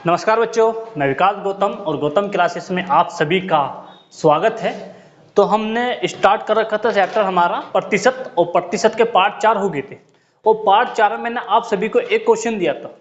नमस्कार बच्चों, मैं विकास गौतम और गौतम क्लासेस में आप सभी का स्वागत है। तो हमने स्टार्ट कर रखा था चैप्टर हमारा प्रतिशत, और प्रतिशत के पार्ट 4 हो गए थे। और पार्ट 4 में मैंने आप सभी को एक क्वेश्चन दिया था,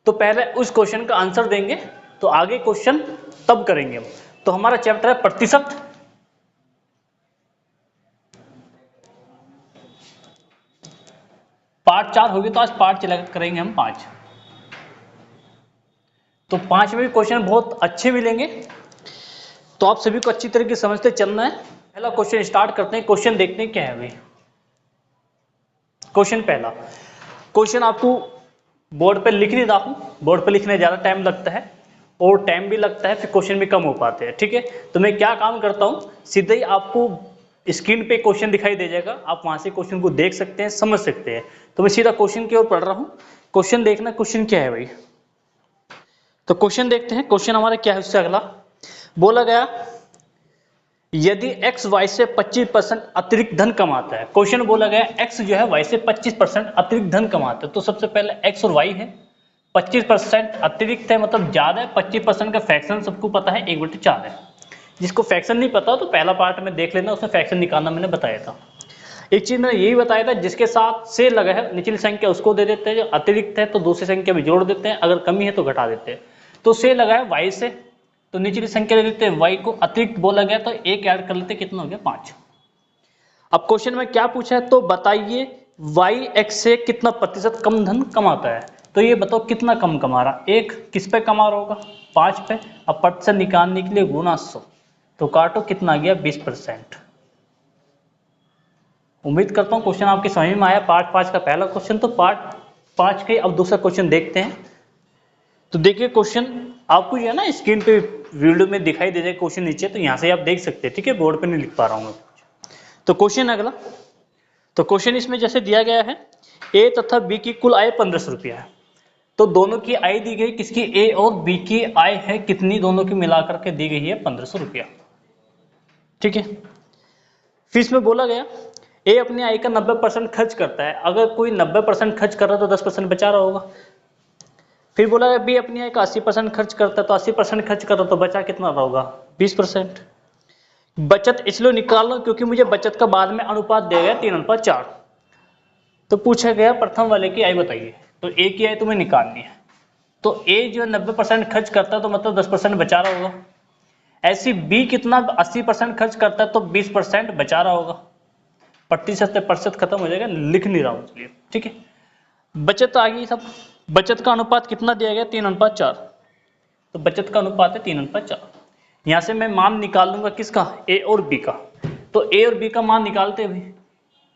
तो पहले उस क्वेश्चन का आंसर देंगे, तो आगे क्वेश्चन तब करेंगे हम। तो हमारा चैप्टर है प्रतिशत। पार्ट 4 हो गए, तो आज पार्ट करेंगे हम 5। तो 5 में भी क्वेश्चन बहुत अच्छे मिलेंगे, तो आप सभी को अच्छी तरीके से समझते चलना है। पहला क्वेश्चन स्टार्ट करते हैं। क्वेश्चन देखते हैं क्या है भाई। क्वेश्चन पहला, क्वेश्चन आपको बोर्ड पे लिख नहीं रहा हूं। बोर्ड पे लिखने ज्यादा टाइम लगता है और टाइम भी लगता है, फिर क्वेश्चन भी कम हो पाते हैं। ठीक है, तो मैं क्या काम करता हूं, सीधे ही आपको स्क्रीन पे क्वेश्चन दिखाई दे जाएगा, आप वहां से क्वेश्चन को देख सकते हैं, समझ सकते हैं। तो मैं सीधा क्वेश्चन की ओर पढ़ रहा हूं। क्वेश्चन देखना, क्वेश्चन क्या है भाई। तो क्वेश्चन देखते हैं, क्वेश्चन हमारा क्या है। उससे अगला बोला गया, यदि x y से 25% अतिरिक्त धन कमाता है। क्वेश्चन बोला गया x जो है y से 25% अतिरिक्त धन कमाता है। तो सबसे पहले x और y है, 25% अतिरिक्त है मतलब ज्यादा है। 25% का फ्रैक्शन सबको पता है 1/4 है। जिसको फ्रैक्शन नहीं पता तो पहला पार्ट में देख लेना, उसमें फ्रैक्शन निकालना मैंने बताया था। एक चीज मैंने यही बताया था, जिसके साथ से लगा है निचली संख्या उसको दे देते हैं, जो अतिरिक्त है तो दूसरी संख्या भी जोड़ देते हैं, अगर कमी है तो घटा देते हैं। तो से लगा है y से, तो निचली संख्या ले लेते हैं y को, अतिरिक्त बोला गया तो एक ऐड कर लेते, कितना हो गया 5। अब क्वेश्चन में क्या पूछा है, तो बताइए y x से कितना प्रतिशत कम धन कमाता है। तो ये बताओ कितना कम कमा रहा, एक किस पे कमा रहा होगा, 5 पे। अब प्रतिशत निकालने के लिए गुना 100, तो काटो कितना आ गया 20%। उम्मीद करता हूं क्वेश्चन आपके समझ में आया। पार्ट 5 का पहला क्वेश्चन। तो पार्ट 5 के अब दूसरा क्वेश्चन देखते हैं। तो देखिए क्वेश्चन आपको जो है ना स्क्रीन पे वीडियो में दिखाई दे जाए क्वेश्चन नीचे, तो यहां से आप देख सकते हैं। ठीक है, बोर्ड पे नहीं लिख पा रहा हूं मैं। तो क्वेश्चन अगला, तो क्वेश्चन इसमें जैसे दिया गया है, ए तथा बी की कुल आय 1500 रुपया है। तो दोनों की आय दी गई, किसकी, ए और बी की आय है कितनी, दोनों की मिलाकर के दी गई है 1500 रुपया। ठीक है, फिर इसमें बोला गया ए अपनी आय का 90% खर्च करता है। अगर कोई 90% खर्च कर रहा है तो 10% बचा रहा होगा। फिर बोला गया बी अपनी आय का 80% खर्च करता है, तो 80% खर्च कर रहा तो बचा कितना रहा होगा 20%। बचत इसलिए निकाल लो क्योंकि मुझे बचत का बाद में अनुपात दिया गया 3:4। तो पूछा गया प्रथम वाले की आय बताइए, तो ए की आय तुम्हें निकालनी है। तो ए जो 90% खर्च करता है तो मतलब 10% बचा रहा होगा। ऐसी बी कितना 80% खर्च करता है तो 20% बचा रहा होगा। प्रतिशत से प्रतिशत खत्म हो जाएगा, लिख नहीं रहा हूं इसलिए। ठीक है, बचत आ गई सब। बचत का अनुपात कितना दिया गया 3:4, तो बचत का अनुपात है 3:4। यहां से मैं मान निकाल लूंगा किसका, ए और बी का। तो ए और बी का मान निकालते हुए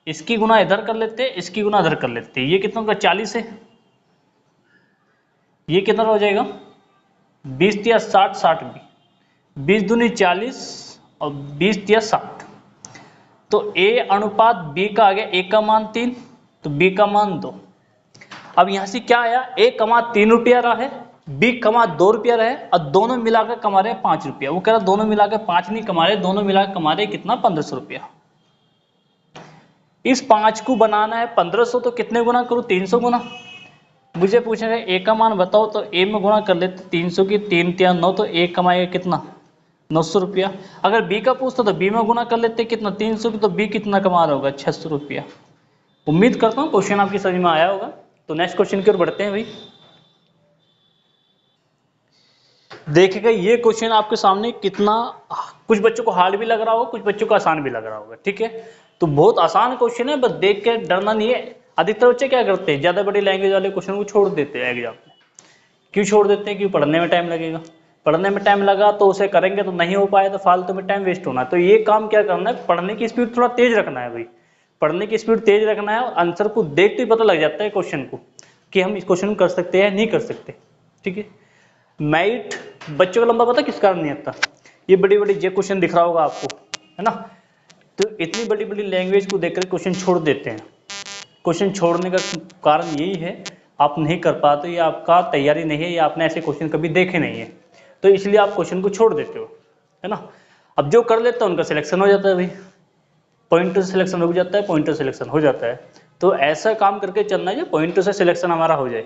इसकी गुना इधर कर लेते, इसकी गुना इधर कर लेते। ये कितना होगा 40 है, ये कितना हो जाएगा 20 या 60, 60 भी 20 दूनी 40 और 20 या 60। तो ए अनुपात बी का आ गया, ए का मान 3 तो बी का मान 2। अब यहां से क्या आया, ए कमा 3 रुपया रहा है, बी कमा 2 रुपया रहे, और दोनों मिलाकर कमा रहे 5 रुपया। वो कह रहा दोनों मिलाकर 5 नहीं कमा रहे, दोनों मिलाकर कमा रहे कितना 1500 रुपया। इस 5 को बनाना है 1500, तो कितने गुना करूं 300 गुना। मुझे पूछा है ए का मान बताओ, तो ए में गुना कर लेते 300 की 3 या 9, तो ए कमाएगा कितना 900 रुपया। अगर बी का पूछता तो बी में गुना कर लेते कितना 300 की, तो बी कितना कमा रहा होगा 600 रुपया। उम्मीद करता हूं क्वेश्चन आपकी समझ में आया होगा। तो नेक्स्ट क्वेश्चन की ओर बढ़ते हैं भाई। देखिएगा ये क्वेश्चन आपके सामने कितना, कुछ बच्चों को हार्ड भी लग रहा होगा, कुछ बच्चों को आसान भी लग रहा होगा। ठीक है, तो बहुत आसान क्वेश्चन है, बस देख के डरना नहीं है। अधिकतर बच्चे क्या करते हैं, ज्यादा बड़ी लैंग्वेज वाले क्वेश्चन को छोड़ देते हैं एग्जाम में। क्यों छोड़ देते हैं, क्यों, पढ़ने में टाइम लगेगा। पढ़ने में टाइम लगा तो उसे करेंगे तो नहीं हो पाए तो फालतू में टाइम वेस्ट होना। तो ये काम क्या करना है, पढ़ने की स्पीड थोड़ा तेज रखना है भाई। पढ़ने की स्पीड तेज रखना है, और आंसर को देखते ही पता लग जाता है क्वेश्चन को कि हम इस क्वेश्चन को कर सकते हैं नहीं कर सकते। ठीक है, मैथ बच्चों का लंबा पता किस कारण नहीं आता, ये बड़ी बड़ी जे क्वेश्चन दिख रहा होगा आपको, है ना। तो इतनी बड़ी बड़ी लैंग्वेज को देखकर क्वेश्चन छोड़ देते हैं। क्वेश्चन छोड़ने का कारण यही है, आप नहीं कर पाते, या आपका तैयारी नहीं है, या आपने ऐसे क्वेश्चन कभी देखे नहीं है, तो इसलिए आप क्वेश्चन को छोड़ देते हो, है ना। अब जो कर लेता है उनका सिलेक्शन हो जाता है भाई, पॉइंटर सिलेक्शन हो जाता है, पॉइंटर सिलेक्शन हो जाता है। तो ऐसा काम करके चलना है जो पॉइंटर से सिलेक्शन हमारा हो जाए।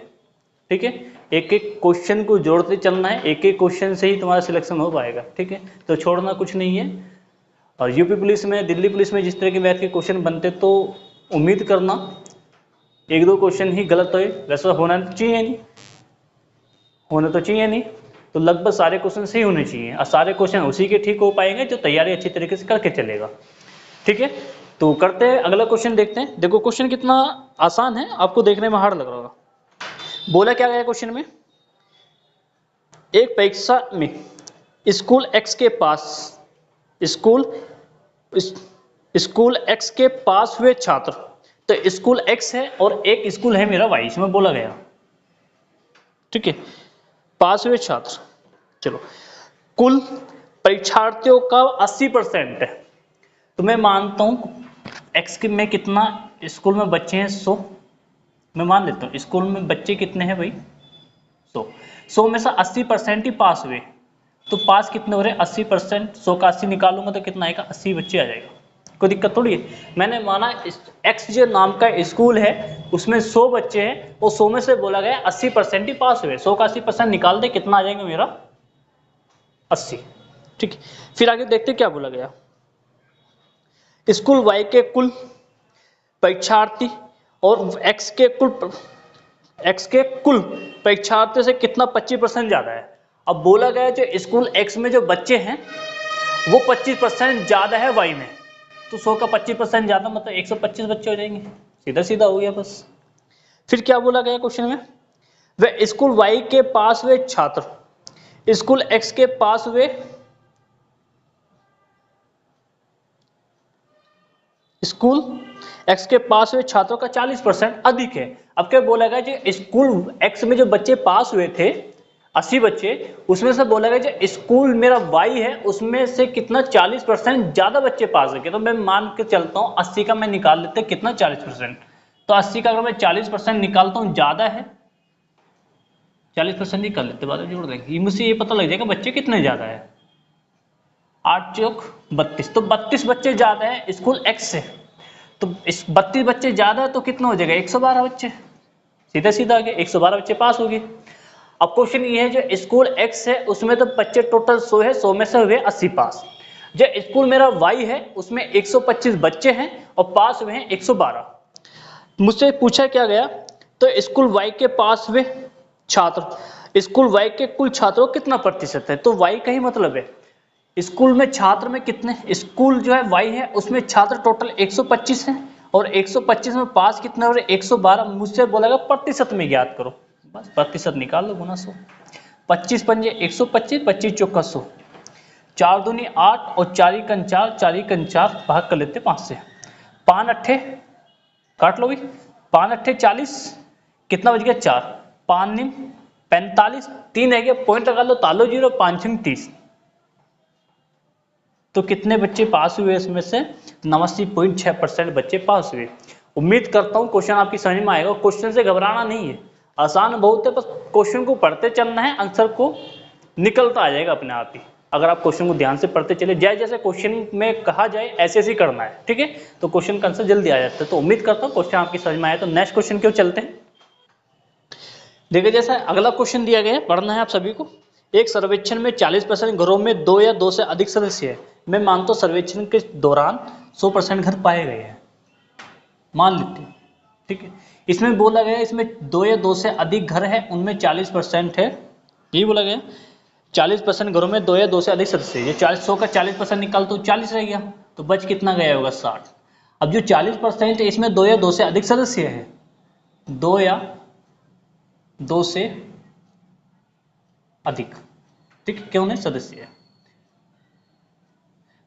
ठीक है, एक एक क्वेश्चन को जोड़ते चलना है, एक एक क्वेश्चन से ही तुम्हारा सिलेक्शन हो पाएगा, ठीक है, तो छोड़ना कुछ नहीं है। और यूपी पुलिस में, दिल्ली पुलिस में जिस तरह के मैथ के क्वेश्चन बनते, तो उम्मीद करना एक दो क्वेश्चन ही गलत होए, वैसा होना तो चाहिए नहीं, होना तो चाहिए नहीं, तो लगभग सारे क्वेश्चन सही होने चाहिए, और सारे क्वेश्चन उसी के ठीक हो पाएंगे जो तैयारी अच्छी तरीके से करके चलेगा, ठीक है। तो करते हैं, अगला क्वेश्चन देखते हैं। देखो क्वेश्चन कितना आसान है, आपको देखने में हार्ड लग रहा होगा। बोला क्या गया क्वेश्चन में, एक परीक्षा में स्कूल एक्स के पास स्कूल एक्स के पास हुए छात्र, तो स्कूल एक्स है और एक स्कूल है मेरा वाई, इसमें बोला गया, ठीक है, पास हुए छात्र, चलो कुल परीक्षार्थियों का 80% है, तो मैं मानता हूं एक्स के में कितना स्कूल में बच्चे हैं 100, मैं मान लेता हूँ स्कूल में बच्चे कितने हैं भाई 100 में से 80% ही पास हुए, तो पास कितने हो रहे हैं 80%, 100 का 80 निकालूंगा तो कितना आएगा 80 बच्चे आ जाएगा, कोई दिक्कत थोड़ी है। मैंने माना एक्स जो नाम का स्कूल है उसमें 100 बच्चे हैं और 100 में से बोला गया 80% ही पास हुए, 100 का 80% निकाल दे कितना आ जाएगा मेरा 80, ठीक है। फिर आगे देखते क्या बोला गया, स्कूल वाई के कुल परीक्षार्थी और एक्स के कुल परीक्षार्थियों से कितना 25% ज्यादा है। अब बोला गया जो स्कूल एक्स में जो बच्चे हैं वो 25% ज्यादा है वाई में, तो 100 का 25% ज्यादा मतलब 125 बच्चे हो जाएंगे, सीधा सीधा हो गया बस। फिर क्या बोला गया क्वेश्चन में, वह स्कूल वाई के पास हुए छात्र स्कूल एक्स के पास हुए स्कूल एक्स के पास हुए छात्रों का 40% अधिक है। अब क्या बोला गया जो स्कूल एक्स में जो बच्चे पास हुए थे 80 बच्चे, उसमें से बोला गया जो स्कूल मेरा वाई है उसमें से कितना 40% ज्यादा बच्चे पास है, तो मैं मान के चलता हूँ 80 का मैं निकाल लेते कितना 40%, तो 80 का अगर मैं 40% निकालता हूँ ज्यादा है 40% निकाल लेते, बाद में जोड़ देंगे, मुझे ये पता लग जाएगा बच्चे कितने ज्यादा है, 8 चौक 32, तो 32 बच्चे ज्यादा है स्कूल एक्स से, तो इस 32 बच्चे ज्यादा है तो कितना हो जाएगा 112 बच्चे, सीधा सीधा आगे 112 बच्चे पास हो गए। अब क्वेश्चन ये है जो स्कूल एक्स है उसमें तो बच्चे टोटल 100 है, 100 में से हुए 80 पास, जो स्कूल मेरा वाई है उसमें 125 बच्चे हैं और पास हुए हैं 112। मुझसे पूछा क्या गया, तो स्कूल वाई के पास हुए छात्र स्कूल वाई के कुल छात्रों कितना प्रतिशत है, तो वाई का ही मतलब है स्कूल में छात्र में कितने, स्कूल जो है वाई है उसमें छात्र टोटल 125 हैं और 125 में पास कितने हो रहे 112, मुझसे बोलेगा प्रतिशत में ज्ञात करो, बस प्रतिशत निकाल लो गुना 100, 25 पंजे 125, 25 चौका 100, 4 दूनी 8 और 4 4 भाग कर लेते 5 से, 5 अट्ठे काट लो भाई, 5 अट्ठे 40, कितना बच गया 4, 5 निम 45, 3 है गया पॉइंट लगा लो तालो 0, 5 30, तो कितने बच्चे पास हुए इसमें से 89.6% बच्चे पास हुए। उम्मीद करता हूँ क्वेश्चन आपकी समझ में आएगा, क्वेश्चन से घबराना नहीं है, आसान बहुत है, बस क्वेश्चन को पढ़ते चलना है, आंसर को निकलता आ जाएगा अपने आप ही, अगर आप क्वेश्चन को ध्यान से पढ़ते चले जाए, जैसे क्वेश्चन में कहा जाए ऐसे ऐसे करना है, ठीक है, तो क्वेश्चन का आंसर जल्दी आ जाता है। तो उम्मीद करता हूँ क्वेश्चन आपकी समझ में आया, तो नेक्स्ट क्वेश्चन क्यों चलते हैं। देखिए जैसा अगला क्वेश्चन दिया गया है, पढ़ना है आप सभी को, एक सर्वेक्षण में 40% घरों में 2 या 2 से अधिक सदस्य है, मैं मानता हूं सर्वेक्षण के दौरान 100% घर पाए गए हैं, मान लेते हैं, ठीक है। इसमें बोला गया इसमें 2 या 2 से अधिक घर है उनमें 40% है, यही बोला गया 40% घरों में 2 या 2 से अधिक सदस्य है, ये 100 का 40% निकाल तो 40 रह गया, तो बच कितना गया होगा 60। अब जो 40% है इसमें 2 या 2 से अधिक सदस्य है, 2 या 2 से अधिक, ठीक है, क्यों नहीं सदस्य है,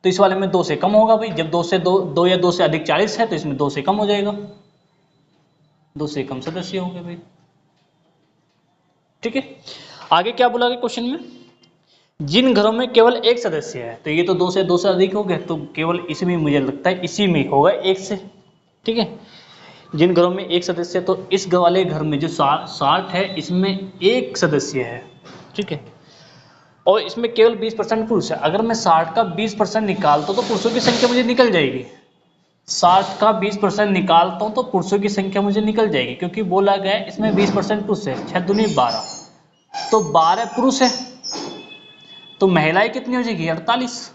तो इस वाले में 2 से कम होगा भाई, जब 2 या 2 से अधिक 40 है तो इसमें 2 से कम हो जाएगा, 2 से कम सदस्य होंगे भाई, ठीक है। आगे क्या बोला गया क्वेश्चन में, जिन घरों में केवल एक सदस्य है, तो ये तो 2 से अधिक हो गए, तो केवल इसमें मुझे लगता है इसी में होगा 1 से, ठीक है, जिन घरों में एक सदस्य है, तो इस वाले घर में जो 60 है इसमें एक सदस्य है, ठीक है, और इसमें केवल 20% पुरुष है, अगर मैं 60 का 20% निकालता तो पुरुषों की संख्या मुझे निकल जाएगी, 60 का 20% निकालता हूँ तो पुरुषों की संख्या मुझे निकल जाएगी, क्योंकि बोला गया है इसमें 20% पुरुष है। 6 दूनी 12, तो 12 पुरुष है, तो महिलाएं कितनी हो जाएगी? 48।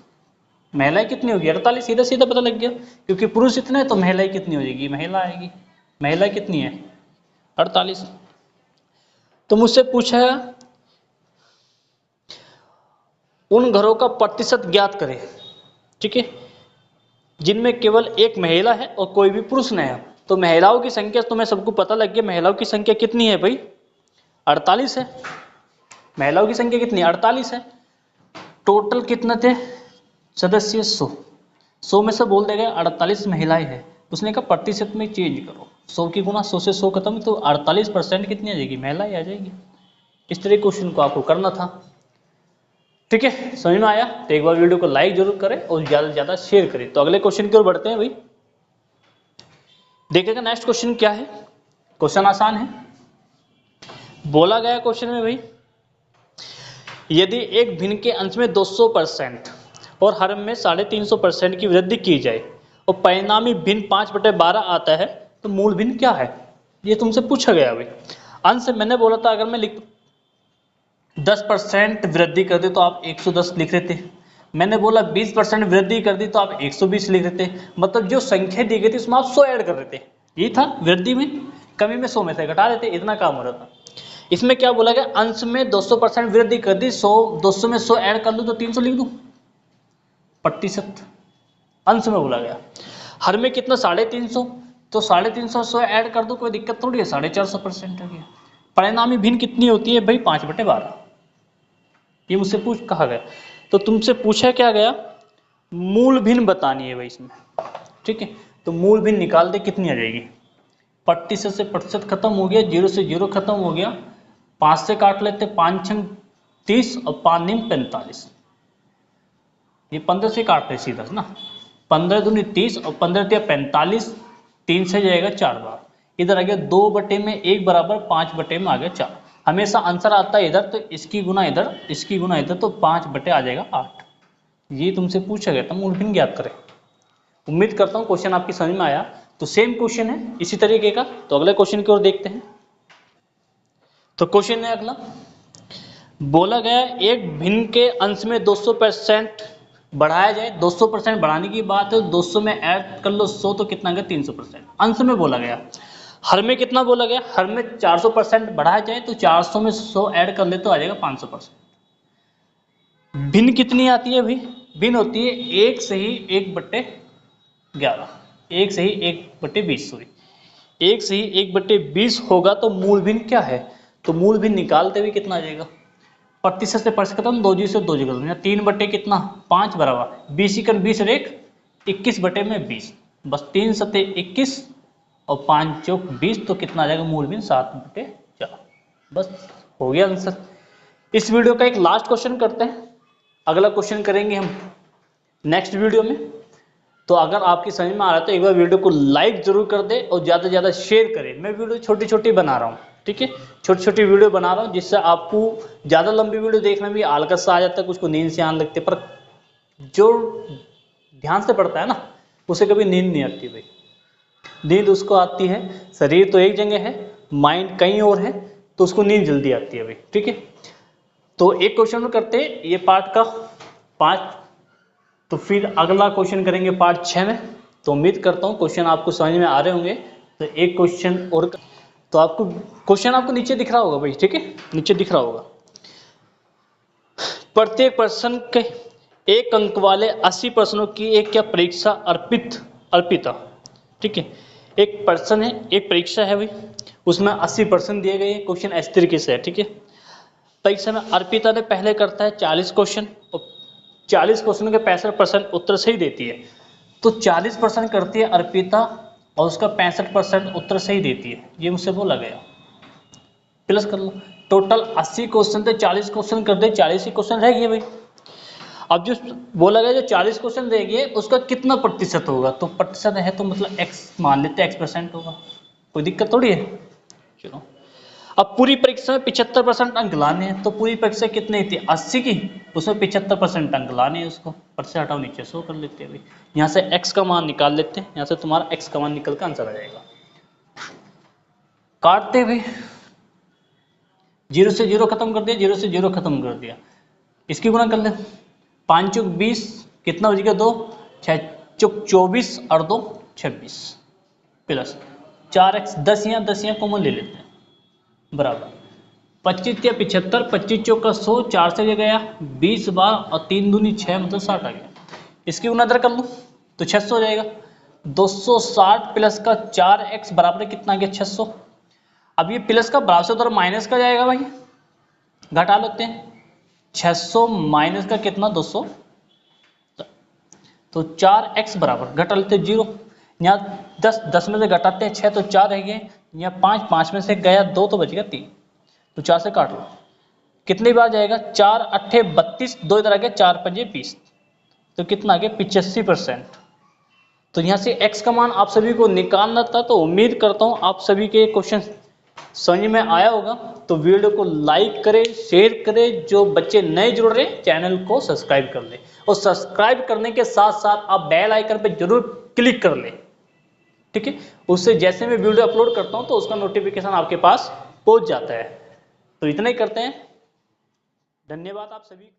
महिलाएं कितनी होगी? 48। सीधा सीधा पता लग गया, क्योंकि पुरुष इतने हैं तो महिलाएं कितनी हो जाएगी? महिला आएगी। महिलाएं कितनी है? 48। तो मुझसे पूछा उन घरों का प्रतिशत ज्ञात करें, ठीक है, जिनमें केवल एक महिला है और कोई भी पुरुष नहीं है। तो महिलाओं की संख्या तुम्हें सबको पता लग गया, महिलाओं की संख्या कितनी है भाई? 48 है। महिलाओं की संख्या कितनी? 48 है। टोटल कितने थे सदस्य? 100 में से बोल देगा 48 महिलाएं हैं। उसने कहा प्रतिशत में चेंज करो, 100 की गुना 100 से 100 खत्म, तो 48% कितनी आ जाएगी? महिलाएं आ जाएगी। इस तरह क्वेश्चन को आपको करना था, ठीक है। समझ में आया? तो एक बार वीडियो को लाइक जरूर करें और ज्यादा से ज्यादा शेयर करें। तो अगले क्वेश्चन की ओर बढ़ते हैं भाई। देखिएगा नेक्स्ट क्वेश्चन क्या है। क्वेश्चन आसान है। बोला गया क्वेश्चन में भाई, यदि एक भिन्न के अंश में 200% और हर में 350% की वृद्धि की जाए और परिणामी भिन्न 5/12 आता है, तो मूल भिन्न क्या है? ये तुमसे पूछा गया भाई। अंश मैंने बोला था अगर मैं लिख 10% वृद्धि कर दी तो आप 110 लिख रहे थे। मैंने बोला 20% वृद्धि कर दी तो आप 120 लिख रहे थे। मतलब जो संख्या दी गई थी उसमें आप 100 ऐड कर रहे थे। ये था वृद्धि में, कमी में 100 में से घटा देते, इतना काम हो रहा था। इसमें क्या बोला गया? अंश में 200% वृद्धि कर दी, 200 में 100 ऐड कर लूँ तो 300 लिख दूँ, प्रतिशत अंश में बोला गया। हर में कितना? 350, तो 350 100 ऐड कर दो, कोई दिक्कत थोड़ी है, 450% हो गया। परिणामी भिन्न कितनी होती है भाई? 5/12। ये मुझसे कहा गया। तो तुमसे पूछा क्या गया? मूल भिन्न बतानी है भाई इसमें, ठीक है। तो मूल भिन्न निकाल दे, कितनी आ जाएगी? प्रतिशत से प्रतिशत खत्म हो गया, 0 से 0 खत्म हो गया, 5 से काट लेते, 5 6 30 और 5 9 45। ये 15 से काट रहे सीधा ना, 15 दूनी 30 और 15 तिया 45, 3 से जाएगा 4 बार, इधर आ गया 2/1 बराबर 5/में आ गया 4। हमेशा आंसर आता है इधर, तो इसकी गुना इधर, इसकी गुना इधर, तो 5/, आ जाएगा 8। ये तुमसे पूछा गया था, मूल भिन्न ज्ञात करें। उम्मीद करता हूँ क्वेश्चन आपकी समझ में आया। तो सेम क्वेश्चन है इसी तरीके का। तो अगले क्वेश्चन की ओर देखते हैं। तो क्वेश्चन है अगला, बोला गया एक भिन्न के अंश में 200% बढ़ाया जाए। 200% बढ़ाने की बात है, 200 में ऐड कर लो 100, तो कितना गया? 300%। अंश में बोला गया। हर में कितना बोला गया? हर में 400% बढ़ाया जाए, तो 400 में 100 ऐड कर ले तो आ जाएगा 500%। भिन्न कितनी आती है भाई? भिन्न होती है 1 से ही 1/11, 1 से ही 1/20, सॉरी 1 से ही 1/20 होगा। तो मूल भिन्न क्या है? तो मूल भिन्न निकालते हुए कितना आ जाएगा? प्रतिशत से प्रतिशत खत्म, 2 जी से 2 जी खत्म, 3 कितना? 5 बराबर 20 इकन 20 रेख 21/20, बस 3 सते 21 और 5 चौक 20, तो कितना आ जाएगा मूल भिन्न? 7/4। बस हो गया आंसर। इस वीडियो का एक लास्ट क्वेश्चन करते हैं, अगला क्वेश्चन करेंगे हम नेक्स्ट वीडियो में। तो अगर आपकी समझ में आ रहा है तो एक बार वीडियो को लाइक जरूर कर दे और ज़्यादा से ज़्यादा शेयर करें। मैं वीडियो छोटी छोटी बना रहा हूँ, ठीक है, छोटी छोटी वीडियो बना रहा हूँ, जिससे आपको ज़्यादा लंबी वीडियो देखने में आलस आ जाता है, कुछ को नींद से आने लगती है, पर जो ध्यान से पढ़ता है ना उसे कभी नींद नहीं आती भाई। नींद उसको आती है, शरीर तो एक जगह है, माइंड कहीं और है, तो उसको नींद जल्दी आती है भाई, ठीक है। तो एक क्वेश्चन करते हैं ये पार्ट का 5, तो फिर अगला क्वेश्चन करेंगे पार्ट 6 में। तो उम्मीद करता हूँ क्वेश्चन आपको समझ में आ रहे होंगे। तो एक क्वेश्चन और, तो आपको क्वेश्चन आपको नीचे दिख रहा होगा भाई, ठीक है, नीचे दिख रहा होगा। प्रत्येक प्रश्न के 1 अंक वाले 80 प्रश्नों की एक क्या परीक्षा अर्पिता, ठीक है, एक प्रश्न है, एक परीक्षा है भाई, उसमें 80 प्रश्न दिए गए हैं। क्वेश्चन इस तरीके से है, ठीक है। परीक्षा में अर्पिता ने पहले करता है 40 क्वेश्चन और 40 क्वेश्चन के 65% उत्तर सही देती है। तो 40% करती है अर्पिता और उसका 65% उत्तर सही देती है, ये मुझसे बोला गया। प्लस कर लो, टोटल 80 क्वेश्चन थे, 40 क्वेश्चन कर दे, 40 ही क्वेश्चन रह गए भाई। अब जो बोला गया जो 40 क्वेश्चन रह गए उसका कितना प्रतिशत होगा? तो प्रतिशत है तो मतलब x मान लेते हैं, x% होगा, कोई दिक्कत थोड़ी है। चलो अब पूरी परीक्षा में 75% अंक लाने हैं, तो पूरी परीक्षा कितनी थी? 80 की उसमें 75% अंक लाने हैं उसको, पर से हटाओ नीचे 100 कर लेते हैं। अभी यहाँ से x का मान निकाल लेते हैं, यहाँ से तुम्हारा x का मान निकल कर आंसर आ जाएगा। काटते हुए 0 से 0 खत्म कर दिया, 0 से 0 खत्म कर दिया, इसकी गुणा कर ले, 5 चौक 20, कितना बच गया 2, 6 चौक 24 और 2 26 प्लस 4x, 10 यहाँ कॉमन ले लेते हैं, बराबर 25 या 75, 25 चौक का 100, 4 से गया 20 बार और 3 दूनी 6 मतलब 60 आ गया। इसकी गुणा इधर कर लूँ तो 600 हो जाएगा। 260 प्लस का 4x बराबर कितना आ गया 600। अब ये प्लस का बराबर से उधर माइनस का जाएगा भाई, घटा लेते हैं 600 माइनस का कितना 200, तो 4x बराबर घटा लेते 0, यहाँ 10 में से घटाते हैं 6 तो 4 रह गए, यहाँ 5 में से गया 2 तो बच गया 3, तो 4 से काट लो, कितनी बार जाएगा 4 अट्ठे 32, 2 इधर आ गया 4 पंजे 20, तो कितना आ गया 85%। तो यहाँ से x का मान आप सभी को निकालना था, तो उम्मीद करता हूँ आप सभी के क्वेश्चन समझ में आया होगा। तो वीडियो को लाइक करें, शेयर करें, जो बच्चे नए जुड़ रहे हैं चैनल को सब्सक्राइब कर लें, और सब्सक्राइब करने के साथ साथ आप बेल आइकन पे जरूर क्लिक कर लें, ठीक है, उससे जैसे मैं वीडियो अपलोड करता हूँ तो उसका नोटिफिकेशन आपके पास पहुंच जाता है। तो इतना ही करते हैं, धन्यवाद आप सभी।